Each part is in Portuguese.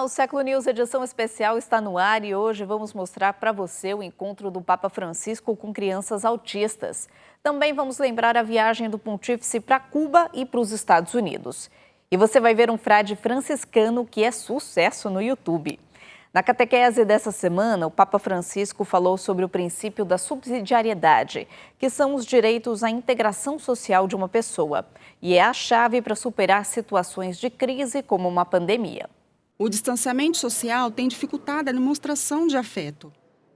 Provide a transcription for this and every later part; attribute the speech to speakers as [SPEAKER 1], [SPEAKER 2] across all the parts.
[SPEAKER 1] o Século News edição especial está no ar e hoje vamos mostrar para você o encontro do Papa Francisco com crianças autistas. Também vamos lembrar a viagem do Pontífice para Cuba e para os Estados Unidos. E você vai ver um frade franciscano que é sucesso no YouTube. Na catequese dessa semana, o Papa Francisco falou sobre o princípio da subsidiariedade, que são os direitos à integração social de uma pessoa. E é a chave para superar situações de crise como uma pandemia.
[SPEAKER 2] O distanciamento social tem dificultado a demonstração de afeto.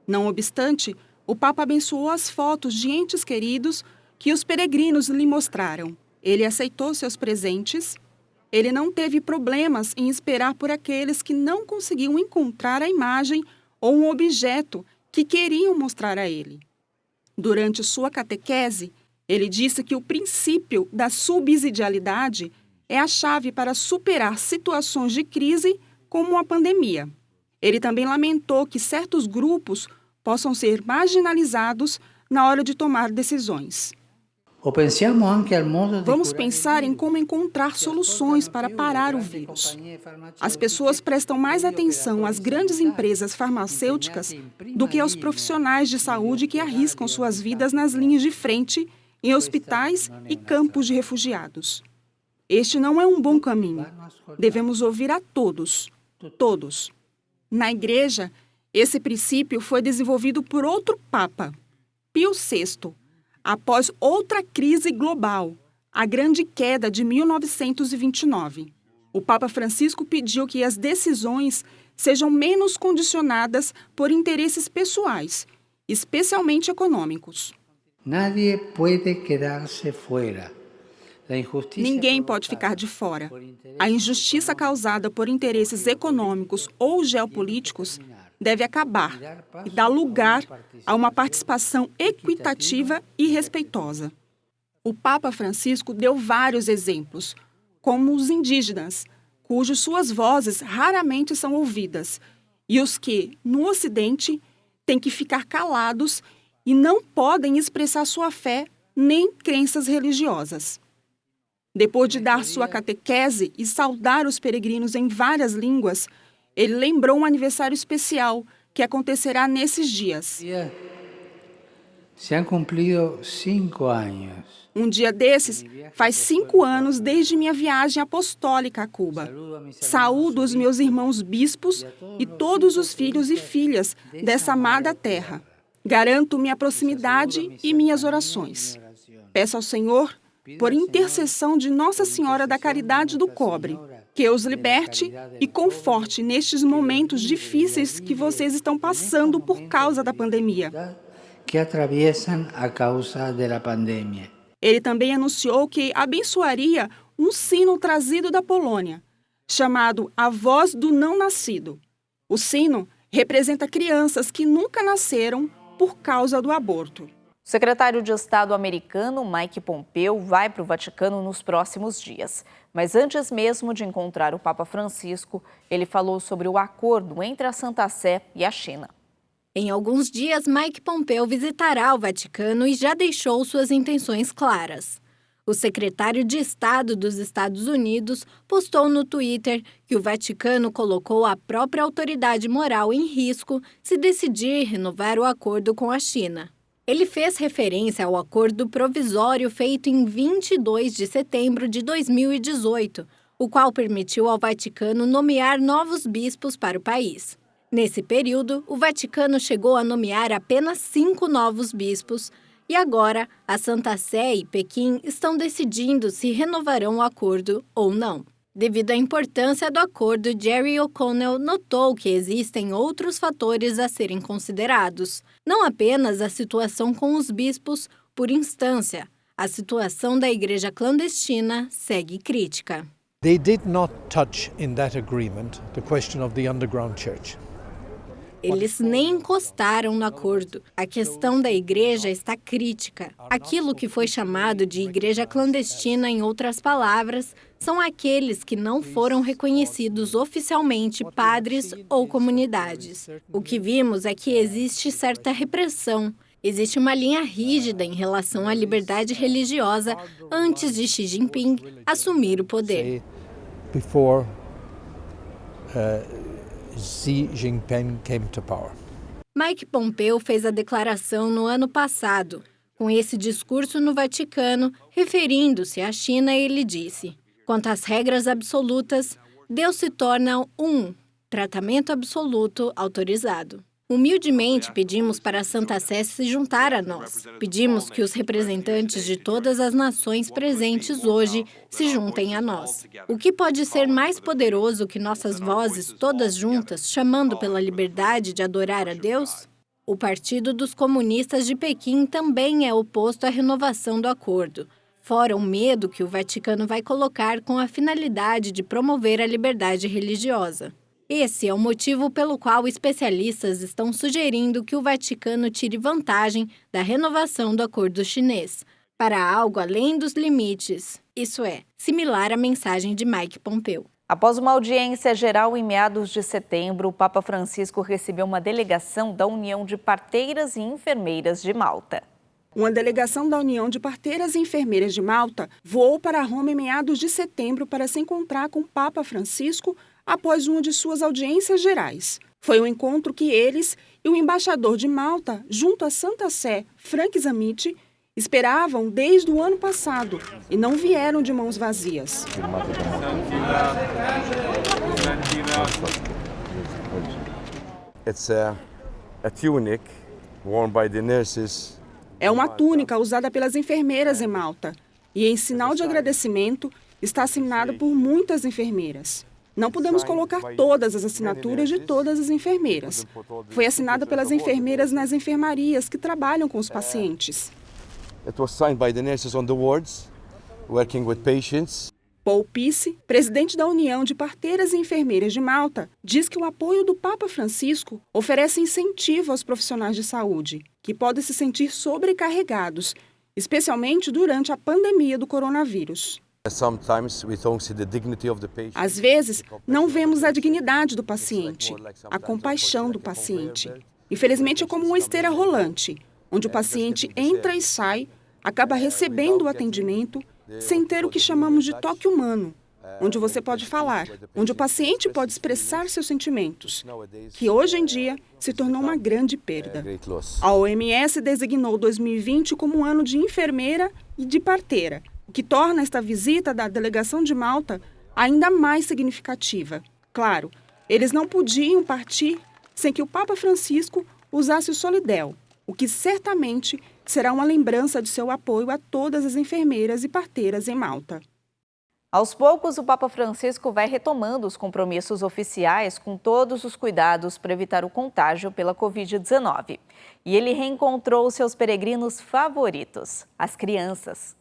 [SPEAKER 2] Não obstante, o Papa abençoou as fotos de entes queridos que os peregrinos lhe mostraram. Ele aceitou seus presentes. Ele não teve problemas em esperar por aqueles que não conseguiam encontrar a imagem ou um objeto que queriam mostrar a ele. Durante sua catequese, ele disse que o princípio da subsidiariedade é a chave para superar situações de crise como a pandemia. Ele também lamentou que certos grupos possam ser marginalizados na hora de tomar decisões. Vamos pensar em como encontrar soluções para parar o vírus. As pessoas prestam mais atenção às grandes empresas farmacêuticas do que aos profissionais de saúde que arriscam suas vidas nas linhas de frente, em hospitais e campos de refugiados. Este não é um bom caminho. Devemos ouvir a todos. Todos. Na Igreja, esse princípio foi desenvolvido por outro Papa, Pio VI, após outra crise global, a Grande Queda de 1929. O Papa Francisco pediu que as decisões sejam menos condicionadas por interesses pessoais, especialmente econômicos. Ninguém pode ficar de fora. A injustiça causada por interesses econômicos ou geopolíticos deve acabar e dar lugar a uma participação equitativa e respeitosa. O Papa Francisco deu vários exemplos, como os indígenas, cujas suas vozes raramente são ouvidas, e os que, no Ocidente, têm que ficar calados e não podem expressar sua fé nem crenças religiosas. Depois de dar sua catequese e saudar os peregrinos em várias línguas, ele lembrou um aniversário especial que acontecerá nesses dias.
[SPEAKER 3] Se han cumprido 5 anos.
[SPEAKER 2] Um dia desses faz 5 anos desde minha viagem apostólica a Cuba. Saúdo os meus irmãos bispos e todos os filhos e filhas dessa amada terra. Garanto minha proximidade e minhas orações. Peço ao Senhor, por intercessão de Nossa Senhora da Caridade do Cobre, que os liberte e conforte nestes momentos difíceis que vocês estão passando por causa da pandemia. Ele também anunciou que abençoaria um sino trazido da Polônia, chamado A Voz do Não Nascido. O sino representa crianças que nunca nasceram por causa do aborto.
[SPEAKER 1] O secretário de Estado americano, Mike Pompeo, vai para o Vaticano nos próximos dias. Mas antes mesmo de encontrar o Papa Francisco, ele falou sobre o acordo entre a Santa Sé e a China.
[SPEAKER 4] Em alguns dias, Mike Pompeo visitará o Vaticano e já deixou suas intenções claras. O secretário de Estado dos Estados Unidos postou no Twitter que o Vaticano colocou a própria autoridade moral em risco se decidir renovar o acordo com a China. Ele fez referência ao acordo provisório feito em 22 de setembro de 2018, o qual permitiu ao Vaticano nomear novos bispos para o país. Nesse período, o Vaticano chegou a nomear apenas 5 novos bispos e agora a Santa Sé e Pequim estão decidindo se renovarão o acordo ou não. Devido à importância do acordo, Jerry O'Connell notou que existem outros fatores a serem considerados. Não apenas a situação com os bispos, por instância, a situação da igreja clandestina segue crítica.
[SPEAKER 5] They did not touch in that agreement the question of the underground church.
[SPEAKER 4] Eles nem encostaram no acordo. A questão da igreja está crítica. Aquilo que foi chamado de igreja clandestina, em outras palavras, são aqueles que não foram reconhecidos oficialmente padres ou comunidades. O que vimos é que existe certa repressão. Existe uma linha rígida em relação à liberdade religiosa antes de Xi Jinping assumir o poder.
[SPEAKER 5] Xi Jinping came to power.
[SPEAKER 4] Mike Pompeo fez a declaração no ano passado. Com esse discurso no Vaticano, referindo-se à China, ele disse: quanto às regras absolutas, Deus se torna um tratamento absoluto autorizado. Humildemente pedimos para a Santa Sé se juntar a nós. Pedimos que os representantes de todas as nações presentes hoje se juntem a nós. O que pode ser mais poderoso que nossas vozes todas juntas, chamando pela liberdade de adorar a Deus? O Partido dos Comunistas de Pequim também é oposto à renovação do acordo, fora o medo que o Vaticano vai colocar com a finalidade de promover a liberdade religiosa. Esse é o motivo pelo qual especialistas estão sugerindo que o Vaticano tire vantagem da renovação do acordo chinês, para algo além dos limites, isso é, similar à mensagem de Mike Pompeo.
[SPEAKER 1] Após uma audiência geral em meados de setembro, o Papa Francisco recebeu uma delegação da União de Parteiras e Enfermeiras de Malta.
[SPEAKER 2] Uma delegação da União de Parteiras e Enfermeiras de Malta voou para Roma em meados de setembro para se encontrar com o Papa Francisco após uma de suas audiências gerais. Foi um encontro que eles e o embaixador de Malta, junto à Santa Sé, Frank Zammiti, esperavam desde o ano passado e não vieram de mãos vazias.
[SPEAKER 6] It's a tunic worn by the nurses.
[SPEAKER 2] É uma túnica usada pelas enfermeiras em Malta e, em sinal de agradecimento, está assinada por muitas enfermeiras. Não podemos colocar todas as assinaturas de todas as enfermeiras. Foi assinada pelas enfermeiras nas enfermarias que trabalham com os pacientes.
[SPEAKER 6] It was signed by the nurses on the wards, working with patients.
[SPEAKER 2] Paul Pisse, presidente da União de Parteiras e Enfermeiras de Malta, diz que o apoio do Papa Francisco oferece incentivo aos profissionais de saúde, que podem se sentir sobrecarregados, especialmente durante a pandemia do coronavírus. Às vezes, não vemos a dignidade do paciente, a compaixão do paciente. Infelizmente, é como uma esteira rolante, onde o paciente entra e sai, acaba recebendo o atendimento, sem ter o que chamamos de toque humano, onde você pode falar, onde o paciente pode expressar seus sentimentos, que hoje em dia se tornou uma grande perda. A OMS designou 2020 como um ano de enfermeira e de parteira, o que torna esta visita da delegação de Malta ainda mais significativa. Claro, eles não podiam partir sem que o Papa Francisco usasse o Solidel, o que certamente será uma lembrança de seu apoio a todas as enfermeiras e parteiras em Malta.
[SPEAKER 1] Aos poucos, o Papa Francisco vai retomando os compromissos oficiais com todos os cuidados para evitar o contágio pela Covid-19. E ele reencontrou seus peregrinos favoritos, as crianças.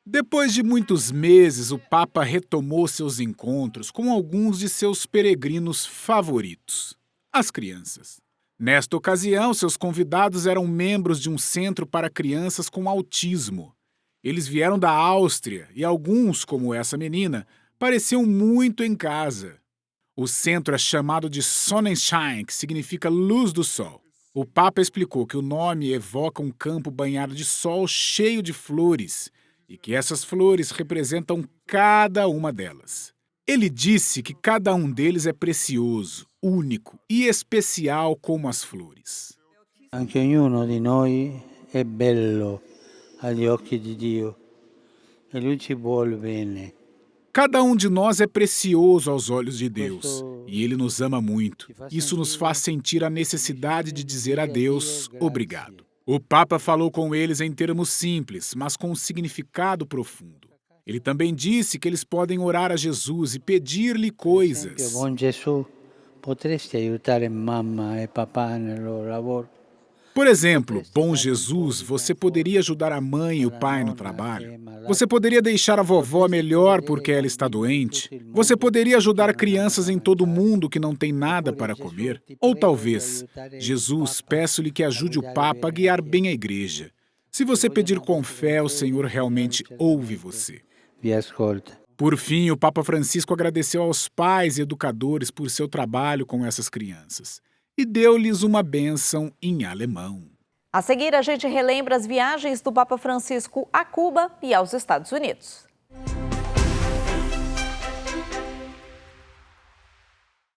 [SPEAKER 7] Depois de muitos meses, o Papa retomou seus encontros com alguns de seus peregrinos favoritos, as crianças. Nesta ocasião, seus convidados eram membros de um centro para crianças com autismo. Eles vieram da Áustria e alguns, como essa menina, pareciam muito em casa. O centro é chamado de Sonnenschein, que significa luz do sol. O Papa explicou que o nome evoca um campo banhado de sol cheio de flores e que essas flores representam cada uma delas. Ele disse que cada um deles é precioso, único e especial como as flores.
[SPEAKER 3] Anche ognuno di noi è bello agli occhi di Dio e Lui ci vuole bene.
[SPEAKER 7] Cada um de nós é precioso aos olhos de Deus e Ele nos ama muito. Isso nos faz sentir a necessidade de dizer a Deus obrigado. O Papa falou com eles em termos simples, mas com um significado profundo. Ele também disse que eles podem orar a Jesus e pedir-lhe coisas.
[SPEAKER 3] Bom Jesus, potresti aiutare mamma e papà nel loro lavoro?
[SPEAKER 7] Por exemplo, bom Jesus, você poderia ajudar a mãe e o pai no trabalho? Você poderia deixar a vovó melhor porque ela está doente? Você poderia ajudar crianças em todo o mundo que não tem nada para comer? Ou talvez, Jesus, peço-lhe que ajude o Papa a guiar bem a igreja. Se você pedir com fé, o Senhor realmente ouve você. Por fim, o Papa Francisco agradeceu aos pais e educadores por seu trabalho com essas crianças e deu-lhes uma bênção em alemão.
[SPEAKER 1] A seguir, a gente relembra as viagens do Papa Francisco a Cuba e aos Estados Unidos.